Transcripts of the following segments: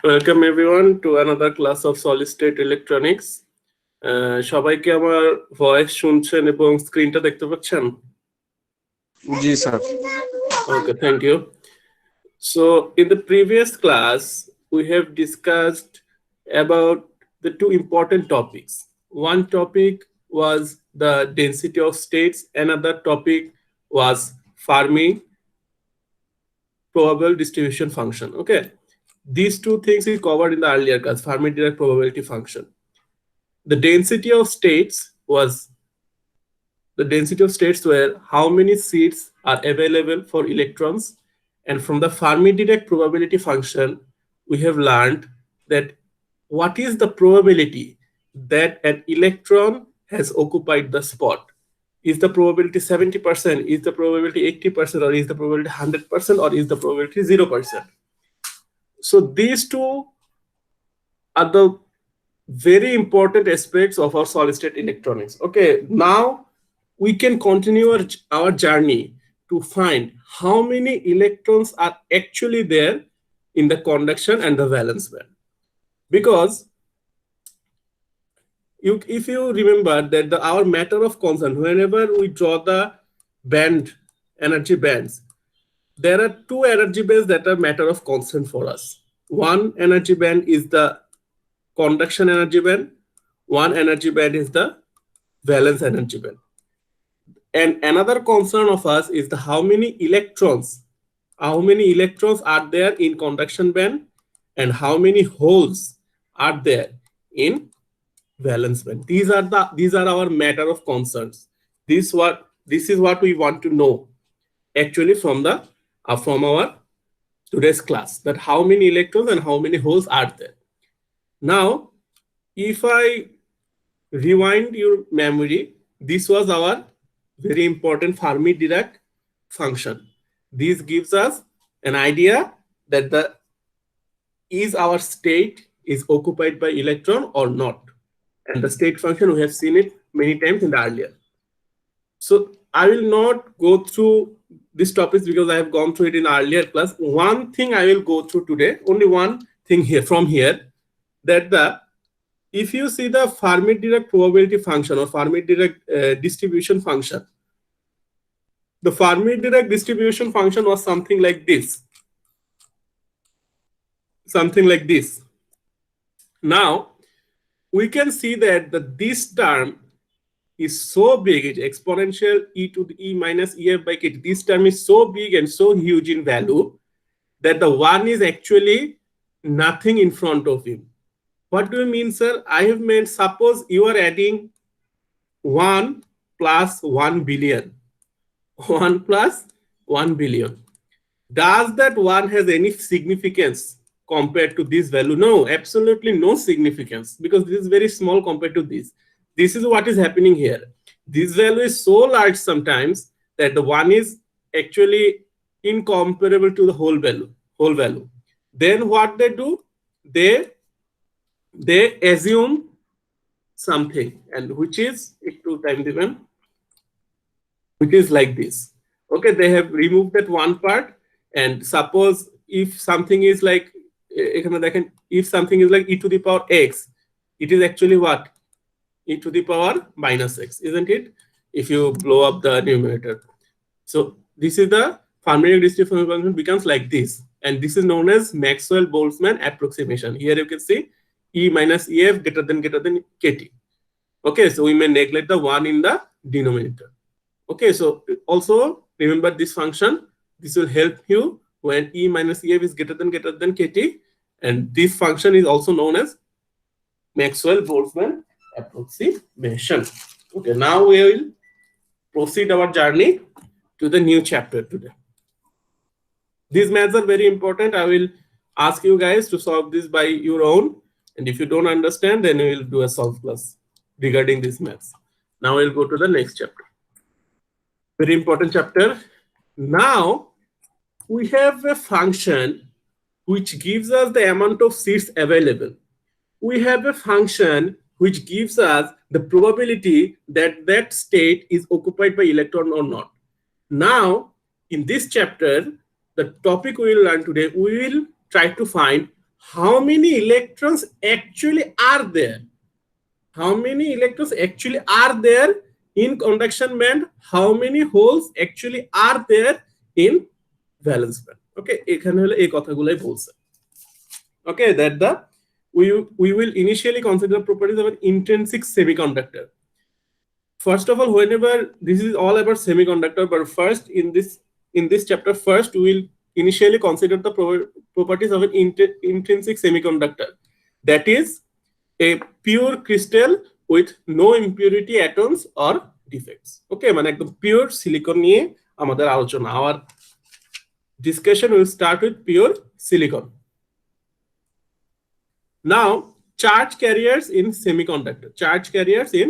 Welcome everyone to another class of solid state electronics. সবাইকে আমার voice শুনছেন এবং স্ক্রিনটা দেখতে পাচ্ছেন? জি sir. Okay, thank you. So in the previous class, we have discussed about the two important topics. One topic was the density of states. Another topic was Fermi probable distribution function. Okay. These two things we covered in the earlier class, Fermi-Dirac probability function. The density of states were how many seats are available for electrons, and from the Fermi-Dirac probability function we have learned that what is the probability that an electron has occupied the spot. Is the probability 70%, is the probability 80%, or is the probability 100%, or is the probability 0%? So these two are the very important aspects of our solid state electronics. Okay, now we can continue our journey to find how many electrons are actually there in the conduction and the valence band. Because if you remember that our matter of concern, whenever we draw the energy bands, there are two energy bands that are matter of concern for us. One energy band is the conduction energy band, one energy band is the valence energy band. And another concern of us is how many electrons are there in conduction band and how many holes are there in valence band. These are our matter of concerns. This is what we want to know actually from our today's class, that how many electrons and how many holes are there. Now, if I rewind your memory, this was our very important Fermi-Dirac function. This gives us an idea that is our state is occupied by electron or not. And the state function, we have seen it many times in the earlier. So I will not go through these topics because I have gone through it in earlier class. One thing I will go through today, only one thing here from here, that if you see the Fermi-Dirac probability function or Fermi-Dirac distribution function, the Fermi-Dirac distribution function was something like this. Now, we can see that this term is so big, it's exponential e to the e minus ef by kt. This term is so big and so huge in value that the 1 is actually nothing in front of him. What do you mean, sir? I have meant, suppose you are adding 1 plus 1 billion. 1 plus 1 billion. Does that 1 has any significance compared to this value? No, absolutely no significance, because this is very small compared to this. This is what is happening here. This value is so large sometimes that the 1 is actually incomparable to the whole value. Then what they do? They assume something, and which is like this. Okay, they have removed that one part, and suppose if something is like if something is like e to the power x, it is actually what? E to the power minus x, isn't it? If you blow up the numerator. So this is the Fermi-Dirac distribution function becomes like this, and this is known as Maxwell-Boltzmann approximation. Here you can see e minus ef greater than kt. Okay, so we may neglect the 1 in the denominator. Okay, so also remember this function. This will help you when e minus ef is greater than kt, and this function is also known as Maxwell-Boltzmann approximation. Okay, now we will proceed our journey to the new chapter today. These maths are very important. I will ask you guys to solve this by your own, and if you don't understand, then we will do a solve class regarding these maths. Now we'll go to the next chapter. Very important chapter. Now we have a function which gives us the amount of seats available. We have a function which gives us the probability that that state is occupied by electron or not. Now, in this chapter, the topic we will learn today, we will try to find how many electrons actually are there. How many electrons actually are there in conduction band? How many holes actually are there in valence band? Okay, এখানে হলো এই কথাগুলাই বলছে. Okay, that we will initially consider properties of an intrinsic semiconductor. First of all, whenever this is all about semiconductor, but first in this chapter, first we will initially consider the properties of an intrinsic semiconductor. That is a pure crystal with no impurity atoms or defects. Okay, মানে একদম pure silicon নিয়ে আমাদের আলোচনা. Our discussion will start with pure silicon. Now, charge carriers in semiconductor. Charge carriers in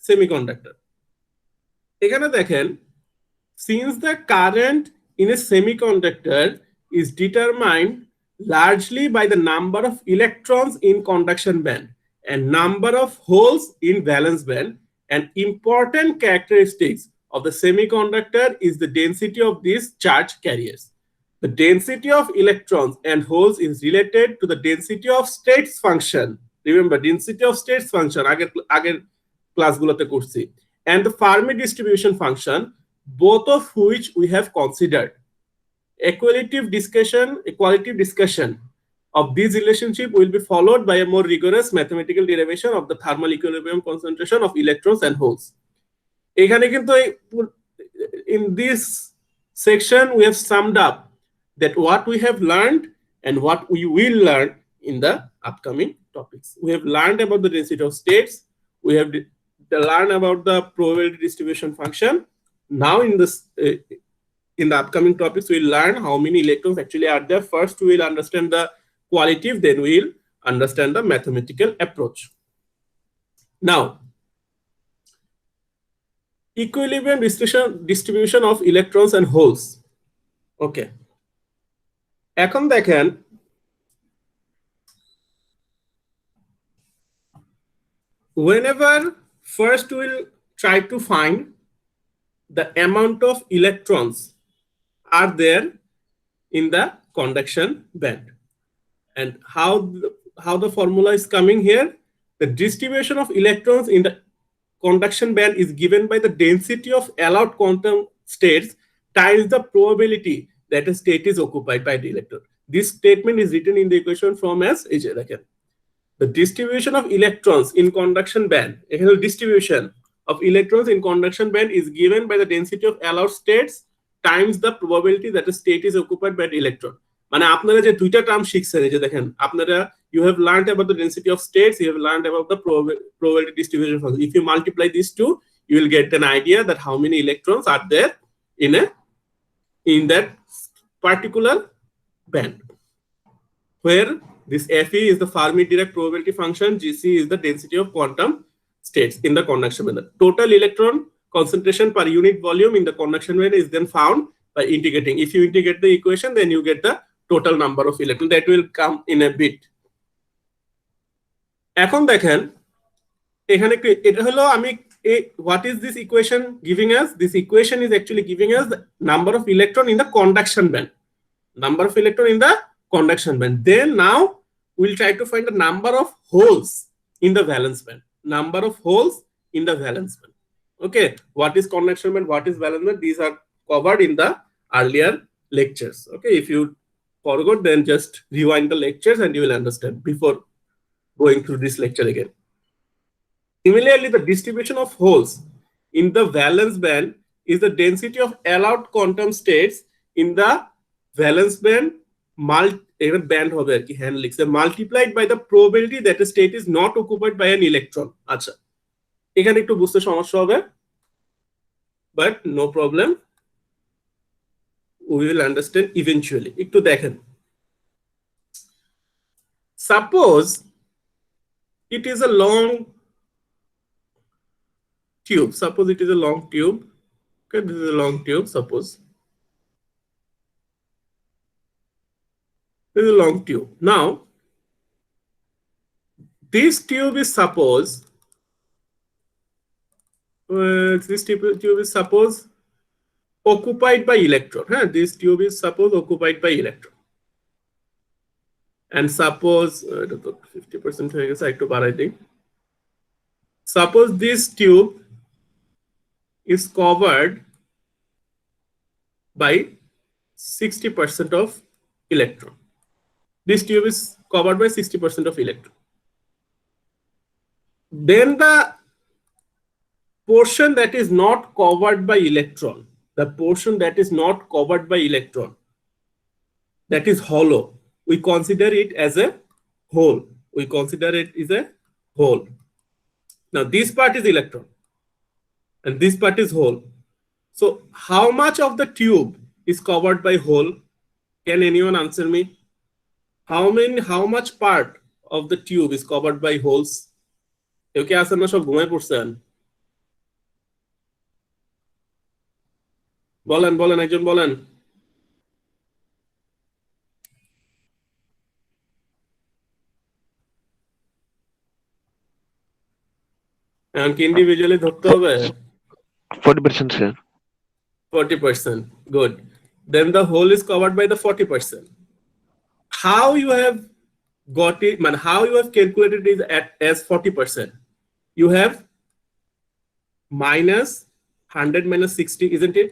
semiconductor. এখানে দেখেন, since the current in a semiconductor is determined largely by the number of electrons in conduction band and number of holes in valence band, an important characteristics of the semiconductor is the density of these charge carriers. The density of electrons and holes is related to the density of states function. Remember, density of states function আগের ক্লাসগুলোতে করছি, and the Fermi distribution function, both of which we have considered. A qualitative discussion of this relationship will be followed by a more rigorous mathematical derivation of the thermal equilibrium concentration of electrons and holes. এখানে কিন্তু in this section we have summed up that what we have learned and what we will learn in the upcoming topics. We have learned about the density of states. We have learned about the probability distribution function. Now in the upcoming topics, we'll learn how many electrons actually are there. First, we will understand the qualitative, then we'll understand the mathematical approach. Now, equilibrium distribution of electrons and holes. Okay. এখন দেখেন, whenever first we'll try to find the amount of electrons are there in the conduction band, and how the formula is coming here. The distribution of electrons in the conduction band is given by the density of allowed quantum states times the probability that a state is occupied by the electron. This statement is written in the equation form as the distribution of electrons in conduction band, distribution of electrons in conduction band is given by the density of allowed states times the probability that a state is occupied by the electron. মানে আপনারা যে দুইটা term শিখছেন, এই যে দেখেন, আপনারা you have learned about the density of states, you have learned about the probability distribution function. If you multiply these two, you will get an idea that how many electrons are there in that particular band, where this Fe is the Fermi-Dirac probability function, Gc is the density of quantum states in the conduction band. Total electron concentration per unit volume in the conduction band is then found by integrating. If you integrate the equation, then you get the total number of electrons. That will come in a bit. এখন দেখেন, এখানে এটা হলো আমি what is this equation giving us? This equation is actually giving us the number of electron in the conduction band. Number of electron in the conduction band. Then now we'll try to find the number of holes in the valence band. Number of holes in the valence band. Okay, what is conduction band, what is valence band? These are covered in the earlier lectures. Okay, if you forgot, then just rewind the lectures and you will understand before going through this lecture again. Similarly, the distribution of holes in the valence band is the density of allowed quantum states in the valence band band হবে আর কি, hand লিখছে, multiplied by the probability that a state is not occupied by an electron. আচ্ছা, এখানে একটু বুঝতে সমস্যা হবে, but no problem, we will understand eventually. একটু দেখেন, suppose it is a long tube. Suppose it is a long tube. Okay, this is a long tube. Suppose this is a long tube. Now, this tube is suppose occupied by electron. This tube is suppose occupied by electron. and suppose 50% হয়ে গেছে, একটু বাড়াই দিই. Suppose this tube is covered by 60% of electron. This tube is covered by 60% of electron. Then the portion that is not covered by electron, the portion that is not covered by electron, that is hollow, we consider it as a hole. We consider it as a hole. Now this part is electron and this part is hole. So how much of the tube is covered by hole? Can anyone answer me? How much part of the tube is covered by holes? Okay, আসেন না, সব ঘুমায় পড়ছেন? বলেন বলেন, একজন বলেন. এমনকি ইন্ডিভিজুয়ালি ধরতে হবে? 40%, sir. 40%. Good. Then the hole is covered by the 40%. How you have got it, man, how you have calculated it as 40%? You have minus 100 minus 60, isn't it?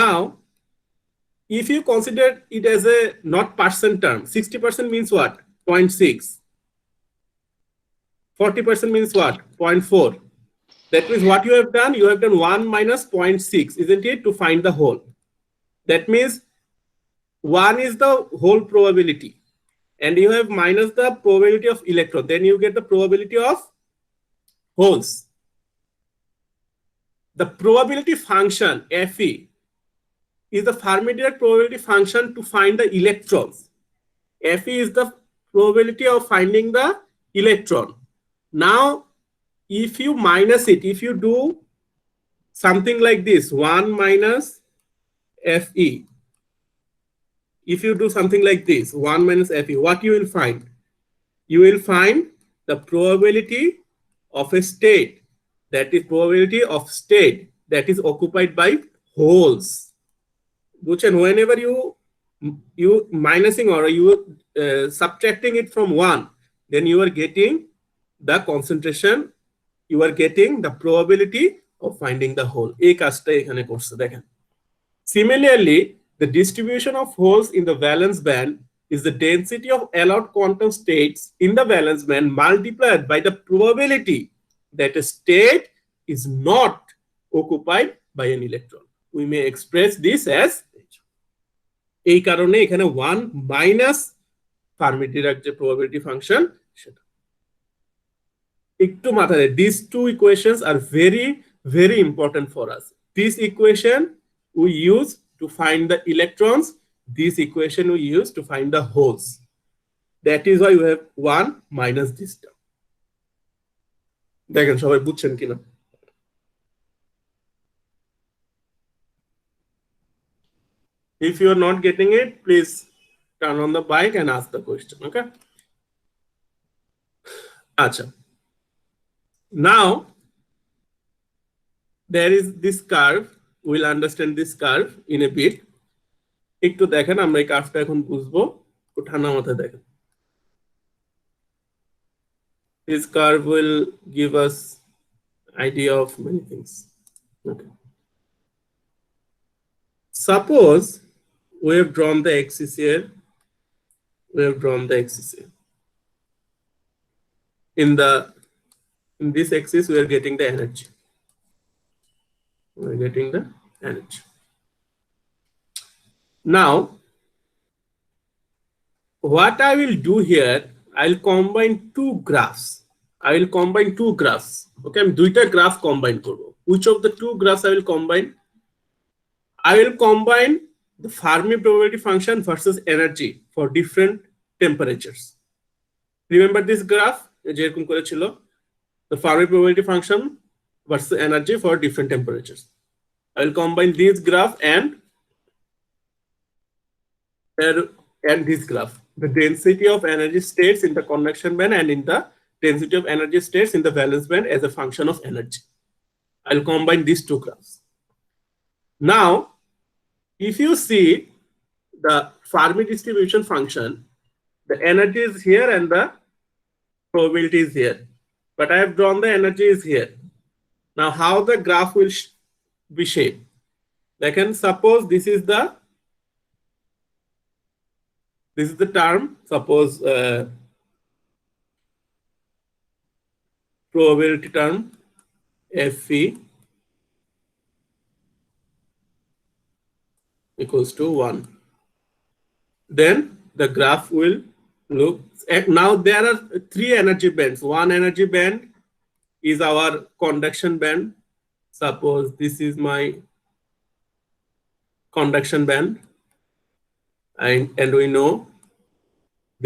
Now, if you consider it as a not percent term, 60% means what? 0.6. 40% means what? 0.4. That means what you have done? You have done 1 minus 0.6, isn't it, to find the hole. That means 1 is the hole probability. And you have minus the probability of electron. Then you get the probability of holes. The probability function, Fe, is the Fermi-Dirac probability function to find the electrons. Fe is the probability of finding the electron. Now, if you minus it, if you do something like this, 1 minus Fe, if you do something like this, 1 minus Fe, what you will find? You will find the probability of a state, that is probability of state that is occupied by holes. Whenever you minusing or you subtracting it from 1, then you are getting the concentration, you are getting the probability of finding the hole. এই কাজটা এখানে করছে দেখেন. Similarly, the distribution of holes in the valence band is the density of allowed quantum states in the valence band multiplied by the probability that a state is not occupied by an electron. We may express this as এই কারণে এখানে 1 minus Fermi-Dirac যে probability function সেটা একটু মাথায়, these two equations are very very important for us. This equation we use to find the electrons, this equation we use to find the holes. That is why we have 1 minus this term. দেখেন সবাই বুঝছেন কিনা? If you are not getting it, please turn on the mic and ask the question. Okay. Acha. Now there is this curve. We'll understand this curve in a bit. একটু দেখেন, আমরা এই কার্ভটা এখন বুঝবো, একটু ঠান্ডা মাথায় দেখেন. This curve will give us idea of many things. Okay. Suppose we have drawn the axis here. We have drawn the axis here. In this axis, we are getting the energy. We are getting the energy. Now, what I will do here, I'll combine two graphs. I will combine two graphs. Okay, I'm দুইটা graph combine করব. Which of the two graphs I will combine? I will combine the Fermi probability function versus energy for different temperatures. Remember this graph? যেরকম করে ছিল, the Fermi probability function versus energy for different temperatures. I will combine this graph and this graph, the density of energy states in the conduction band and in the density of energy states in the valence band as a function of energy. I'll combine these two graphs. Now, if you see the Fermi distribution function, The energy is here and the probability is here, but I have drawn the energy is here. Now how the graph will be shaped? Like, suppose this is the term, suppose probability term Fe equals to 1. Then the graph will look. Now there are 3 energy bands. One energy band is our conduction band. Suppose this is my conduction band, and we know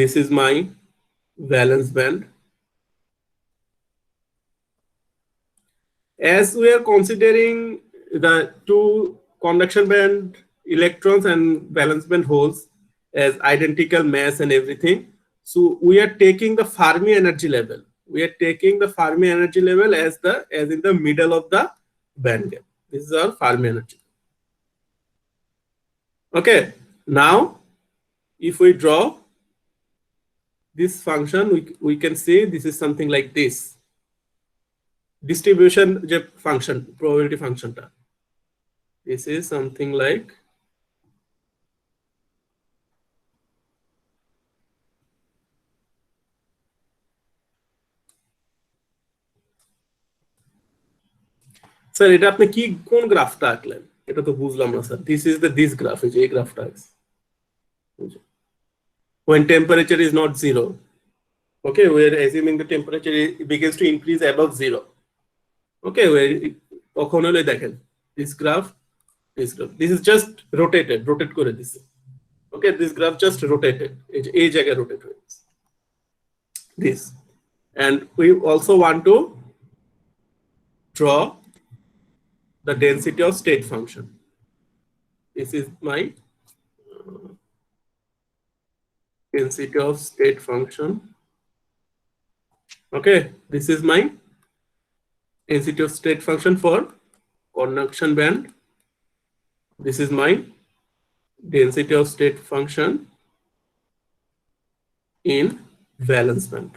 this is my valence band. As we are considering the 2 conduction band electrons and valence band holes as identical mass and everything, so we are taking the Fermi energy level. We are taking the Fermi energy level as in the middle of the band gap. This is our Fermi energy. Okay, now if we draw this function, we can see this is something like this. Distribution function, probability function. This is something like sir এটা আপনি কি কোন গ্রাফটা আঁকলেন? এটা তো বুঝলাম না sir. this graph, এই গ্রাফটা আছে। When temperature is not 0, okay, we are assuming the temperature begins to increase above 0. Okay, তখন হলে দেখেন this graph, this is just rotate করে দিছে। Okay, this graph just rotated, এই জায়গায় rotate হয়েছে this, and we also want to draw the density of state function. This is my density of state function. Okay, this is my density of state function for conduction band. This is my density of state function in valence band.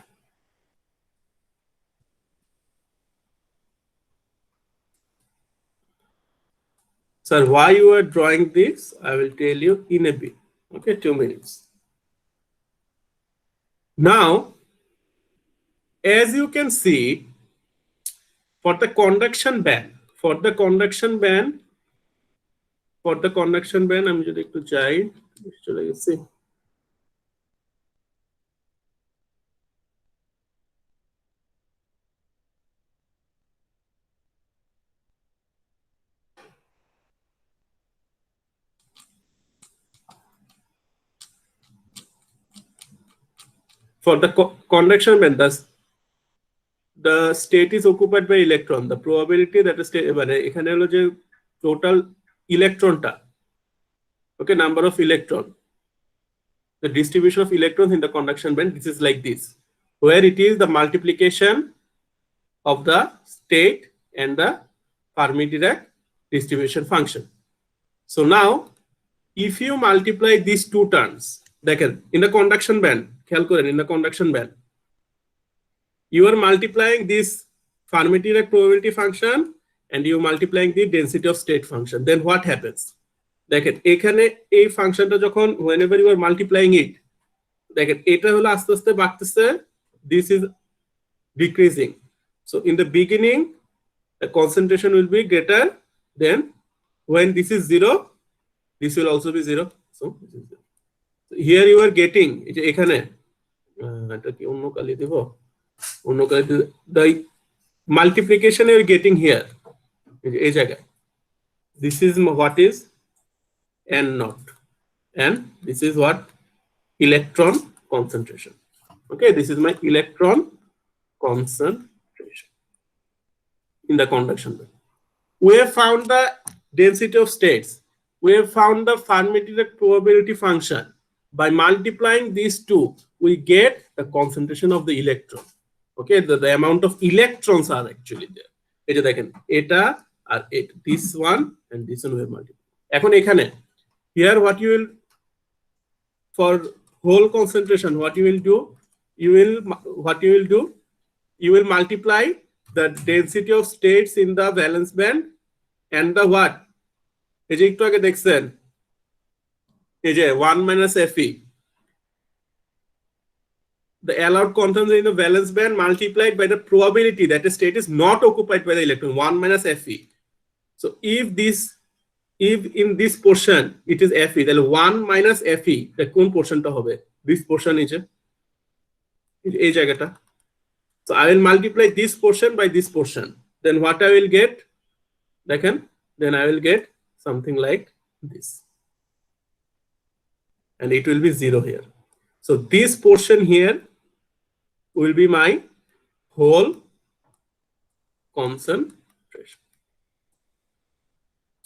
Sir, why you are drawing this? I will tell you in a bit. Okay, 2 minutes. Now, as you can see, for the conduction band, I'm just going to try. See. For the conduction band, the state is occupied by electron. The probability that is এখানে হলো যে total electronটা, okay, number of electron, the distribution of electrons in the conduction band, this is like this, where it is the multiplication of the state and the Fermi-Dirac distribution function. So now, if you multiply these 2 terms, দেখেন in the conduction band, খেয়াল করেন, in the conduction band, you are multiplying this Fermi-Dirac probability function and you multiplying the density of state function. Then what happens? দেখেন এখানে এই ফাংশনটা যখন whenever you are multiplying it, দেখেন এটা হলো আস্তে আস্তে বাড়তেছে, this is decreasing. So in the beginning the concentration will be greater, then when this is 0, this will also be 0. So here you are getting এখানে এটা কি অন্য কালি দেব, অন্য কালি, the multiplication you are getting here এই জায়গায়, this is what is n naught, and this is what electron concentration. Okay, this is my electron concentration in the conduction band. We have found the density of states. We have found the Fermi-Dirac probability function. By multiplying these 2, we get the concentration of the electron. Okay, the amount of electrons are actually there. এটা দেখেন, এটা আর এটা, this one and this one we have multiplied. এখন এখানে here what you will, for whole concentration, what you will do, you will multiply the density of states in the valence band and the what? এই যে একটু আগে দেখছেন এই যে 1 minus Fe, the allowed concentration in the valence band multiplied by the probability that a state is not occupied by the electron, 1 minus Fe. So if in this portion it is Fe, then 1 minus Fe, that কোন পোর্শনটা হবে? This portion is এই জায়গাটা. So I will multiply this portion by this portion. Then what I will get? Then I will get something like this. And it will be 0 here. So this portion here will be my whole concentration.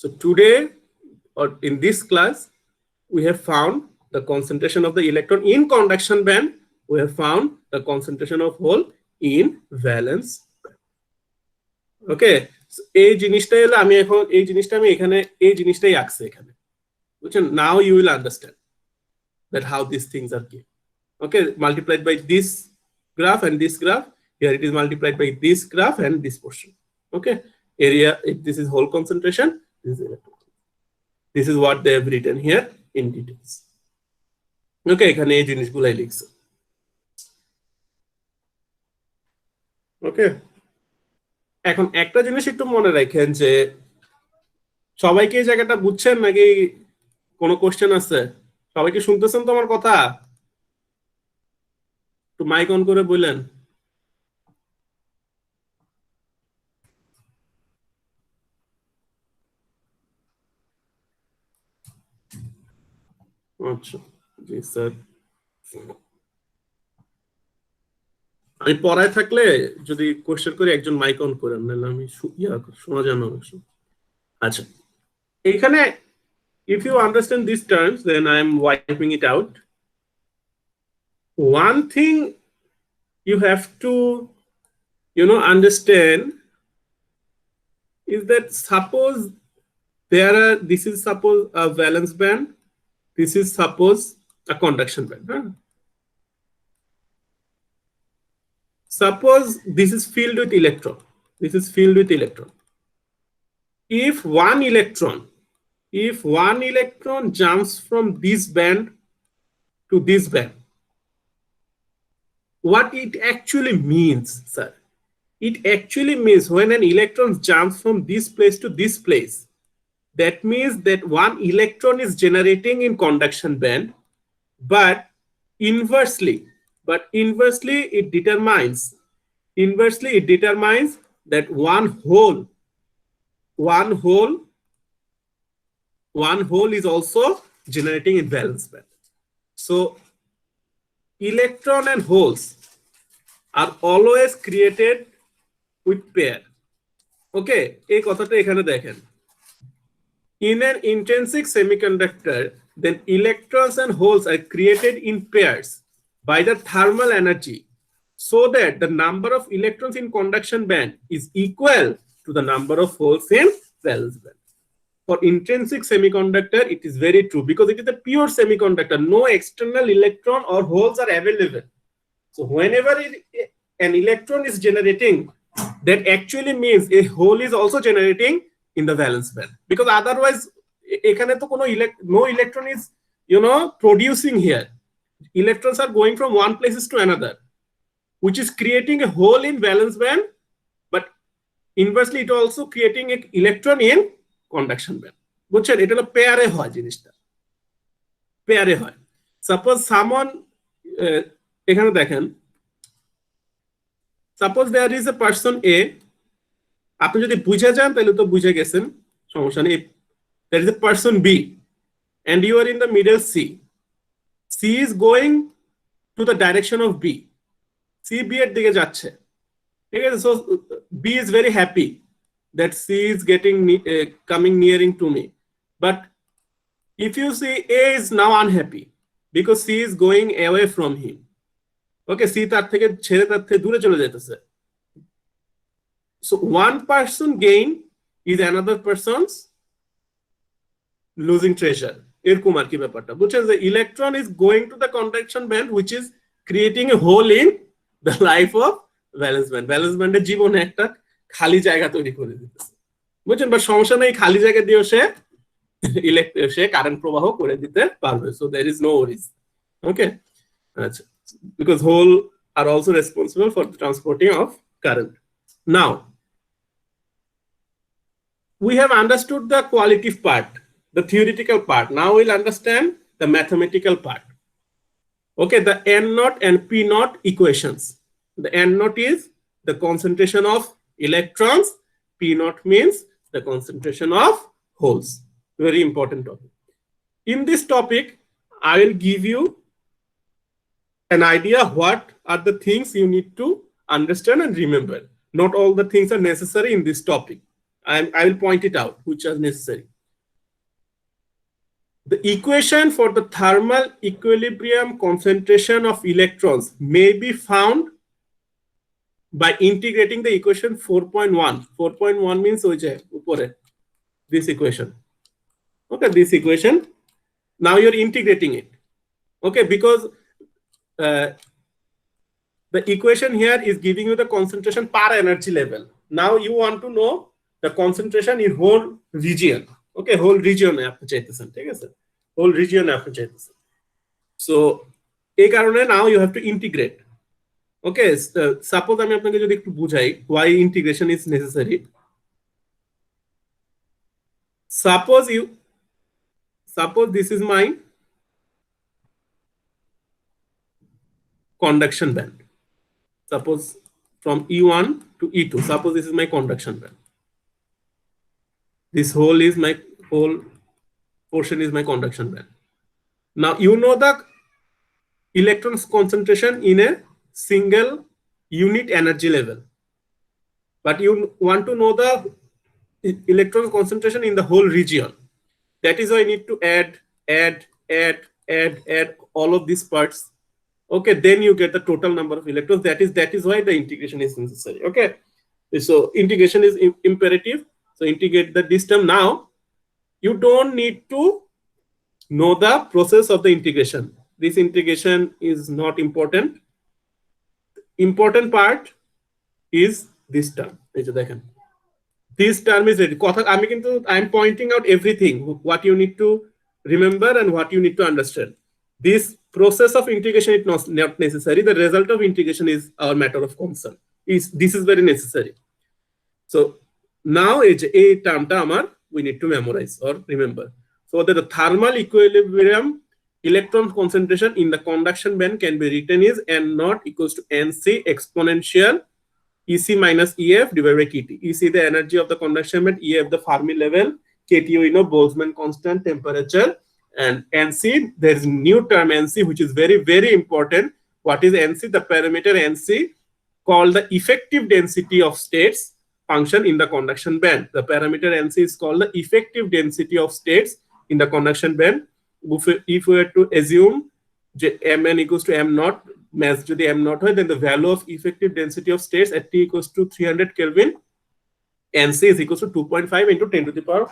So today, or in this class, we have found the concentration of the electron in conduction band. We have found the concentration of hole in valence band. Okay, so এই জিনিসটাই হলো আমি এখন এই জিনিসটা আমি এখানে এই জিনিসটাই আঁকছি এখানে, বুঝছেন? Now you will understand that how these things are given. Okay, multiplied by this graph and this graph. Here it is multiplied by this graph and this portion. Okay, area, if this is whole concentration, this is electron. This is what they have written here in details. Okay, এখানে এই জিনিসগুলাই লিখছে। ওকে, এখন একটা জিনিস একটু মনে রাখেন যে সবাইকে এই জায়গাটা বুঝছেন নাকি কোনো কোশ্চেন আছে? সবাই কি শুনতেছেন তো আমার কথা? একটু মাইক অন করে বললেন। আচ্ছা, জি স্যার। আমি পড়ায় থাকলে যদি কোশ্চেন করে একজন মাইক অন করেন, নাহলে আমি শোনা যায় না। আচ্ছা, এইখানে if you understand these terms, then I am wiping it out. One thing you have to understand is that suppose this is suppose a valence band, this is suppose a conduction band, huh? Suppose this is filled with electron, this is filled with electron. If one electron jumps from this band to this band, what it actually means, sir? It actually means when an electron jumps from this place to this place, that means that one electron is generating in conduction band, but inversely it determines that one hole is also generating in valence band. So electron and holes are always created with pair. Okay, এই কথাটা এখানে দেখেন। In an intrinsic semiconductor, then electrons and holes are created in pairs by the thermal energy, so that the number of electrons in conduction band is equal to the number of holes in valence band. For intrinsic semiconductor, it is very true because it is a pure semiconductor. No external electron or holes are available. So whenever an electron is generating, that actually means a hole is also generating in the valence band, because otherwise এখানে তো কোনো no electron is producing here. Electrons are going from one places to another, which is creating a hole in valence band, but inversely it also creating an electron in conduction band. বুঝছেন? এটা হলো পেয়ারে হয়, জিনিসটা পেয়ারে হয়। Suppose someone এখানে দেখেন, suppose there is a person a, আপনি যদি বুঝে যান তাহলে তো বুঝে গেছেন, সমস্যা নেই। There is a person B and you are in the middle C. C is going to the direction of B. C B এর দিকে যাচ্ছে, ঠিক আছে? So B is very happy that C is coming nearing to me. But if you see A is now unhappy because C is going away from him. Okay, C তার থেকে ছেড়ে তার থেকে দূরে চলে যেতেছে। So one person gain is another person's losing treasure. এরকম আর কি ব্যাপারটা, বুঝছেন? যে electron is going to the conduction band which is creating a hole in the life of valence band. Valence ব্যান্ডের জীবনে একটা খালি জায়গা তৈরি করে দিতেছে, বুঝছেন? বাট সমস্যা নেই, খালি জায়গা দিয়েও সে কারেন্ট প্রবাহ করে দিতে পারবে। So there is no worries. Okay, আচ্ছা, because whole are also responsible for the transporting of current. Now, we have understood the qualitative part, the theoretical part. Now we'll understand the mathematical part. Okay, the N naught and P naught equations. The N naught is the concentration of electrons. P naught means the concentration of holes. Very important topic. In this topic, I will give you an idea what are the things you need to understand and remember. Not all the things are necessary in this topic. I will point it out which are necessary. The equation for the thermal equilibrium concentration of electrons may be found by integrating the equation 4.1. 4.1 means this equation. Okay, this equation. Now you're integrating it. Okay, because the equation here is giving you the concentration per energy level. Now you want to know the concentration in whole region. Okay, whole region আপনি চাইতেছেন, ঠিক আছে? Whole region আপনি চাইতেছেন। So এই কারণে now you have to integrate. Okay, suppose আমি আপনাকে যদি একটু বুঝাই why integration is necessary. Suppose this is my conduction band. Suppose from E1 to E2, suppose this is my conduction band. This whole portion is my conduction band. Now you know the electrons concentration in a single unit energy level, but you want to know the electron concentration in the whole region. That is why I need to add all of these parts. Okay, then you get the total number of electrons. That is why the integration is necessary. Okay, so integration is imperative. So integrate this term. Now you don't need to know the process of the integration. This integration is not important. Important part is this term. This term is ready. I'm pointing out everything what you need to remember and what you need to understand. This process of integration is not necessary. The result of integration is our matter of concern. This is very necessary. So now a term we need to memorize or remember. So that the thermal equilibrium electron concentration in the conduction band can be written is N naught equals to Nc exponential EC minus EF divided by KT. EC the energy of the conduction band, EF the Fermi level, KT you know Boltzmann constant temperature, and Nc there is new term Nc which is very very important. What is Nc? The parameter Nc called the effective density of states function in the conduction band. The parameter Nc is called the effective density of states in the conduction band. If we were to assume Mn equals to M naught, mass যদি M naught হয়, then the value of effective density of states at T equals to 300 Kelvin, Nc is equals to 2.5 into 10 to the power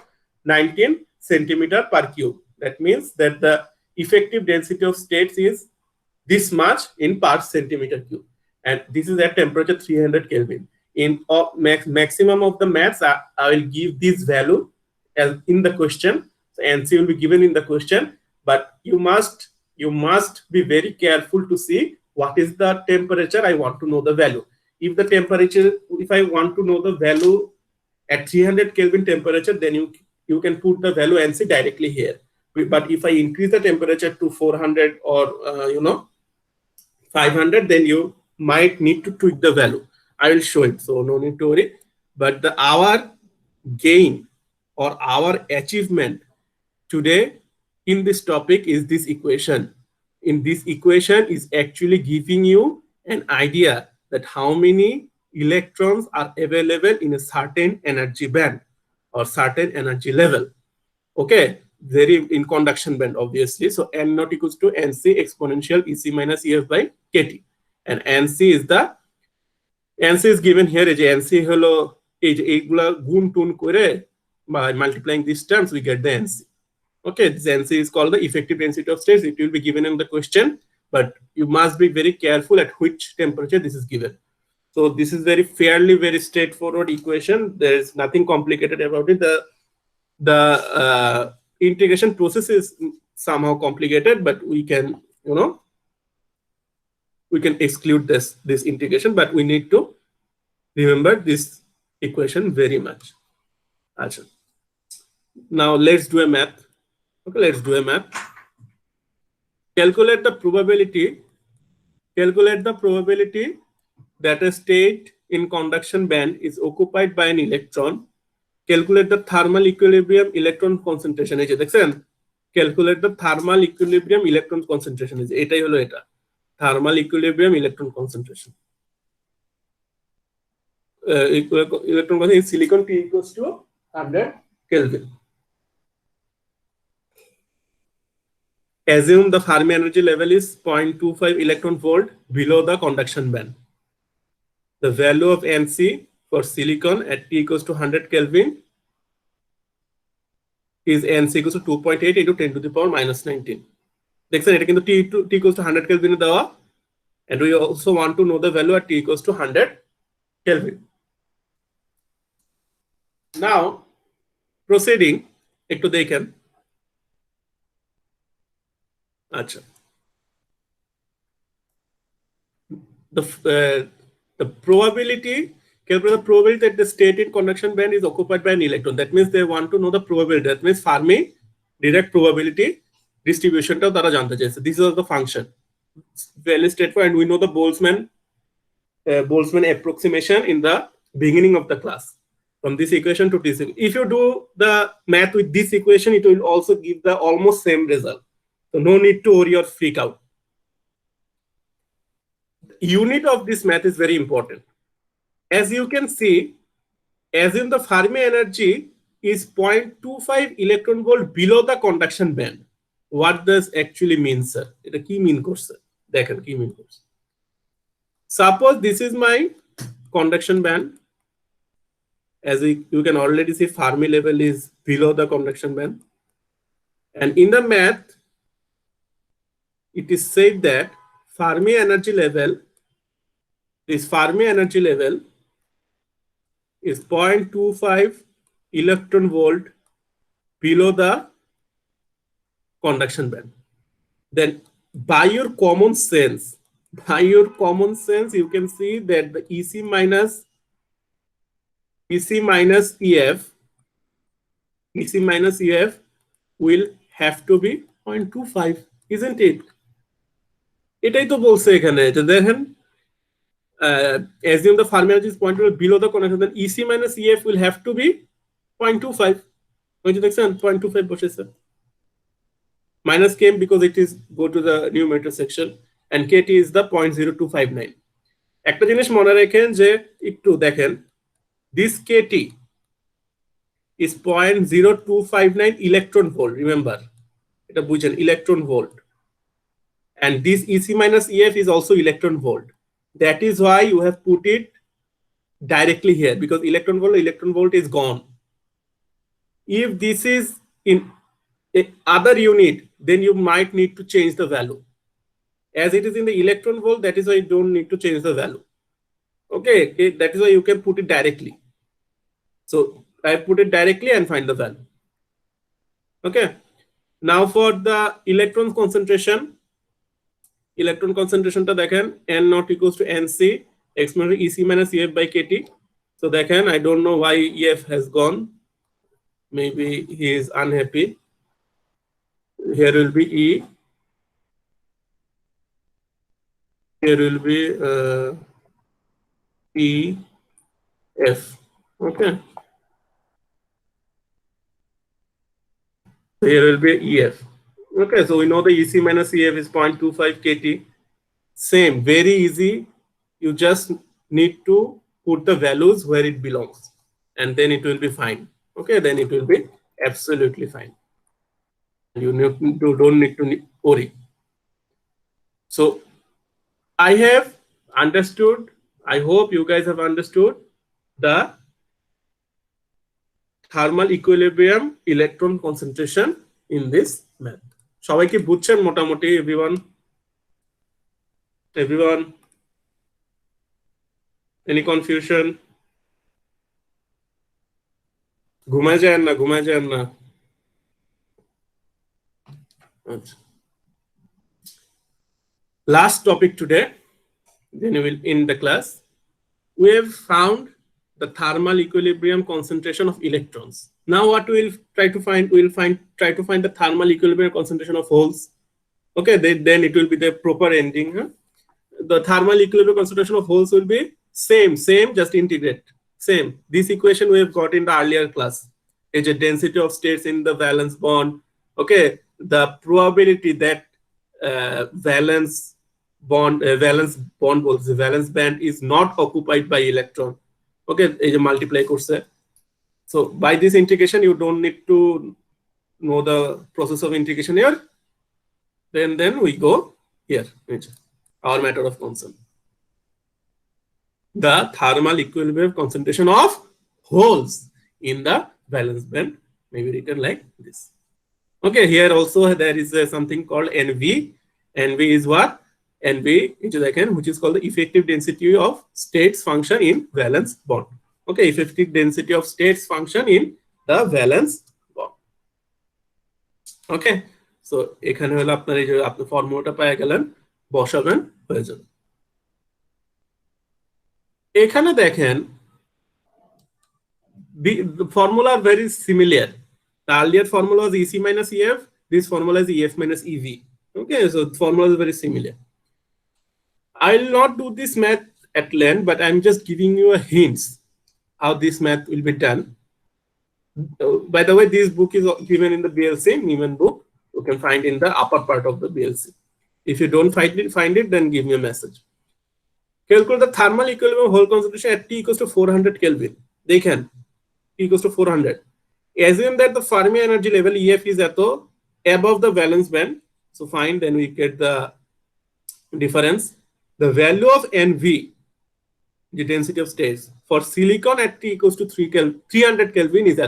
19 centimeter per cube. That means that the effective density of states is this much in per centimeter cube, and this is at temperature 300 Kelvin. In maximum of the maths, I will give this value as in the question. So Nc will be given in the question, but you must be very careful to see what is the temperature I want to know the value. If I want to know the value at 300 Kelvin temperature, then you can put the value Nc directly here. But if I increase the temperature to 400 or 500, then you might need to tweak the value. I will show it, so no need to worry. But our gain or our achievement today in this topic is this equation. In this equation is actually giving you an idea that how many electrons are available in a certain energy band or certain energy level. Okay, very in conduction band obviously. So N naught equals to Nc exponential EC minus EF by KT, and Nc is given here. Nc হলো এইগুলা গুণ টুন করে by multiplying these terms we get the Nc. Okay, this NC is called the effective density of states. It will be given in the question, but you must be very careful at which temperature this is given. So this is very straightforward equation. There is nothing complicated about it. The integration process is somehow complicated, but we can, we can exclude this integration, but we need to remember this equation very much. Achha. Now let's do a math. Okay, let's do a math. Calculate the probability that a state in conduction band is occupied by an electron. Calculate the thermal equilibrium electron concentration. Calculate the thermal equilibrium electron concentration. এটাই হলো এটা, thermal equilibrium electron concentration. Electron concentration in silicon T equals to 100 Kelvin. Assume the Fermi energy level is 0.25 electron volt below the conduction band. The value of Nc for silicon at T equals to 100 Kelvin is Nc equals to 2.8 into 10 to the power minus 19. দেখছেন এটা কিন্তু T equals to 100 Kelvin দেওয়া, and we also want to know the value at T equals to 100 Kelvin. Now proceeding একটু দেখেন। আচ্ছা, the probability, calculate the probability that the state in conduction band is occupied by an electron. That means they want to know the probability. That means Fermi direct probability distribution টাও তারা জানতে চাইছে. This is the function. It's very straightforward, and we know the Boltzmann approximation in the beginning of the class. From this equation to this, if you do the math with this equation, it will also give the almost same result. So no need to worry or freak out. Unit of this math is very important. As you can see, assume the Fermi energy is 0.25 electron volt below the conduction band. What does actually mean, sir? Eta ki mean korche? Dekhen ki mean korche. Suppose this is my conduction band. As you can already see, Fermi level is below the conduction band. And in the math, it is said that Fermi energy level is 0.25 electron volt below the conduction band. Then by your common sense, you can see that the EC minus EF will have to be 0.25, isn't it? এটাই তো বলছে এখানে, যে দেখেন assume the Fermi energy is 0.25 below the conduction, then EC minus EF will have to be 0.25. ওই যে দেখছেন 0.25 বসেছে, minus came because it is go to the numerator section, and KT is the 0.0259. একটা জিনিস মনে রাখেন যে একটু দেখেন, this KT is 0.0259 electron volt, remember এটা বুঝেন, electron volt. And this EC minus EF is also electron volt. That is why you have put it directly here, because electron volt is gone. If this is in other unit, then you might need to change the value. As it is in the electron volt, that is why you don't need to change the value. Okay, that is why you can put it directly. So I put it directly and find the value. Okay, now for the electron concentration টা দেখেন, N not equals to NC exponent EC minus EF by KT. So দেখেন, I don't know why EF has gone. Maybe he is unhappy. Here will be E. Here will be EF. Okay. So here will be EF. Okay, so we know the EC minus EF is 0.25 KT. Same, very easy. You just need to put the values where it belongs, and then it will be fine. Okay, then it will be absolutely fine. You don't need to worry. So I have understood, I hope you guys have understood the thermal equilibrium electron concentration in this math. সবাই কি বুঝছেন মোটামুটি? everyone any confusion? ঘুমায় যান না আচ্ছা, last topic today, then we will end the class. We have found the thermal equilibrium concentration of electrons. Now what we will try to find, try to find the thermal equilibrium concentration of holes. Okay, then it will be the proper ending. The thermal equilibrium concentration of holes will be same, just integrate. Same. This equation we have got in the earlier class. Is a density of states in the valence bond. Okay, the probability that valence band is not occupied by electron. Okay, is a multiply course. So by this integration, you don't need to know the process of integration here. Then we go here. Our matter of concern. The thermal equilibrium concentration of holes in the valence band may be written like this. Okay, here also there is something called NV. NV is what? NV, which is called the effective density of states function in valence bond. Okay, effective density of states function in the valence bond. Okay, so এখানে হলো আপনার এই যে আপনি ফর্মুলাটা পেয়ে গেলেন, বসাবেন, হয়ে যাবে। এখানে দেখেন the formula are very similar. The earlier formula was EC minus EF. This formula is EF minus EV. Okay, so the formula is very similar. I will not do this math at length, but I'm just giving you a hints how this math will be done. By the way, this book is given in the BLC, Neiman book. You can find in the upper part of the BLC. If you don't find it, then give me a message. Calculate the thermal equilibrium hole concentration at T equals to 400 Kelvin. They can T equals to 400. Assume that the Fermi energy level EF is above the valence band. So fine, then we get the difference. The value of NV, the density of states, for silicon at T equals to 300 Kelvin is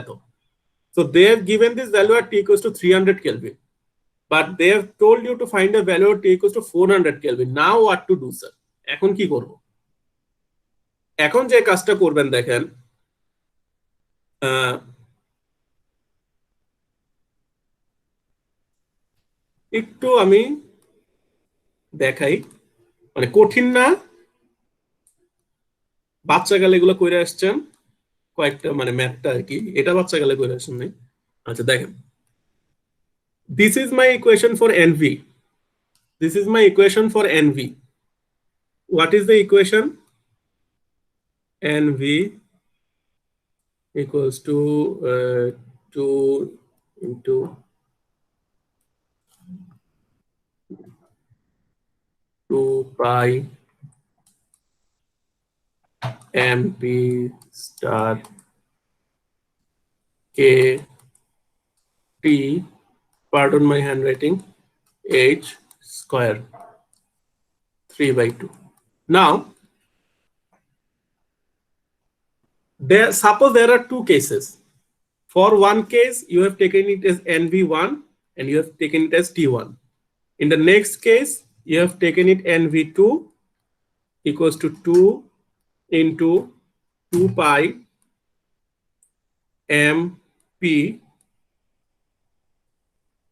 So they have given this value at T equals to 300 Kelvin. But they have told you to find a value at T equals to 400 Kelvin. Now what to do, sir? এখন কি করব? এখন যে কাজটা করবেন দেখেন, একটু আমি দেখাই, মানে কঠিন না, বাচ্চা কালে এগুলো করে আসছেন কয়েকটা, মানে ম্যাথটা আর কি, এটা বাচ্চা কালে করে আসছেন নাই। আচ্ছা দেখেন, this is my equation for NV. This is my equation for NV. What is the equation? NV equals to 2 into 2 pi MP star K T, pardon my handwriting, H square 3/2. Now, suppose there are two cases. For one case, you have taken it as NV1 and you have taken it as T1. In the next case, you have taken it NV2 equals to 2 into 2 pi MP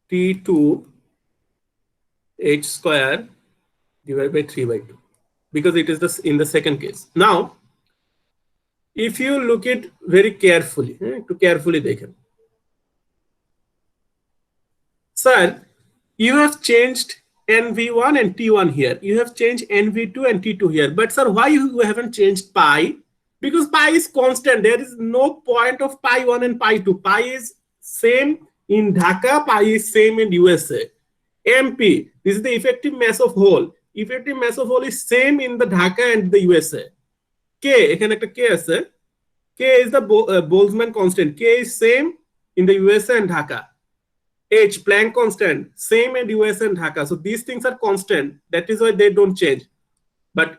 T2 H square divided by 3/2, because it is in the second case. Now, if you look at very carefully, to carefully দেখেন, sir, you have changed NV1 and T1 here. You have changed NV2 and T2 here. But sir, why you haven't changed pi? Because pi is constant. There is no point of pi 1 and pi 2. Pi is same in Dhaka, pi is same in USA. MP, this is the effective mass of hole. Effective mass of hole is same in the Dhaka and the USA. K, এখানে একটা K আছে. K is the Boltzmann constant. K is same in the USA and Dhaka. H, Planck constant, same in US and Dhaka. So these things are constant. That is why they don't change. But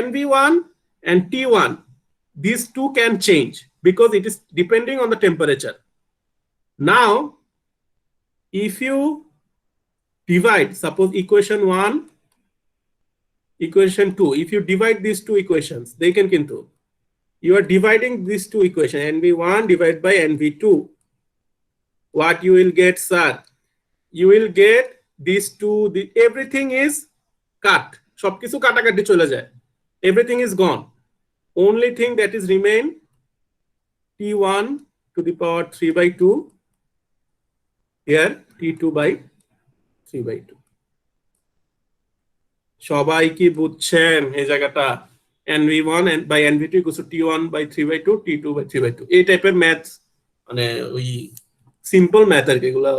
NV1 and T1, these two can change because it is depending on the temperature. Now, if you divide, suppose equation 1, equation 2, if you divide these two equations, they can kintu. You are dividing these two equations, NV1 divided by NV2. What you will get, sir? You will get these two, everything is cut. Shopkisu katakati chole jay. Everything is gone. Only thing that is remain T1 to the power 3 by 2. Here T2 by 3 by 2. সবাই কি বুঝছেন এই জায়গাটা NV1 by NV2 equals to T1 by 3 by 2, T2 by 3 by 2. এই টাইপের math মানে ওই simple math আর কি, এগুলো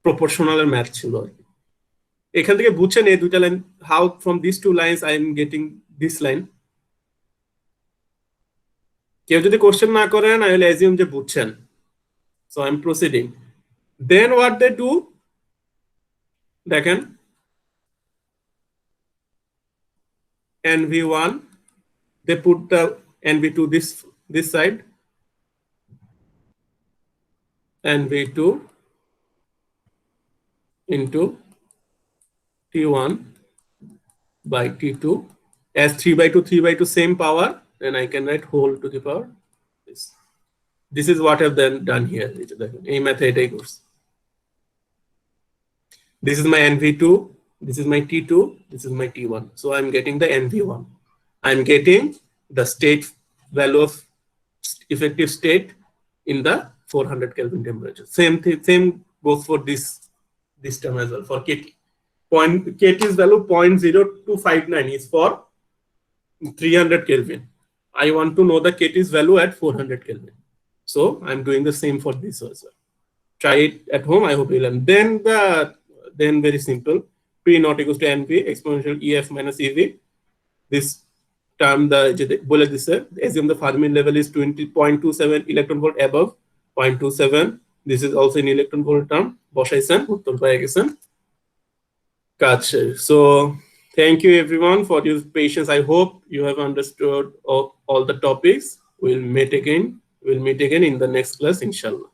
প্রপোর্শনালের ম্যাথ ছিল আর কি। এখান থেকে বুঝছেন এই দুইটা line, how from this two lines I am getting this line. কেউ যদি কোশ্চেন না করেন আই উইল অ্যাজিউম যে বুঝছেন। So I am proceeding. Then what they do, দেখেন NV1, they put the NV2 this side, NV2 into T1 by T2 as 3 by 2, 3 by 2 same power, then I can write whole to the power this. This is what I've then done here. A method I course. This is my NV2, this is my T2, this is my T1. So I'm getting the NV1. I'm getting the state value of effective state in the 400 Kelvin temperature. Same goes for this term as well for KT. KT's value 0.0259 is for 300 Kelvin. I want to know the KT's value at 400 Kelvin. So I'm doing the same for this as well. Try it at home. I hope you'll learn. Then very simple. P naught equals to NV exponential EF minus EV. This term, assume the Fermi level is 20.27 electron volt above 0.27. This is also in electron volt term. So thank you everyone for your patience. I hope you have understood all the topics. We'll meet again in the next class, inshallah.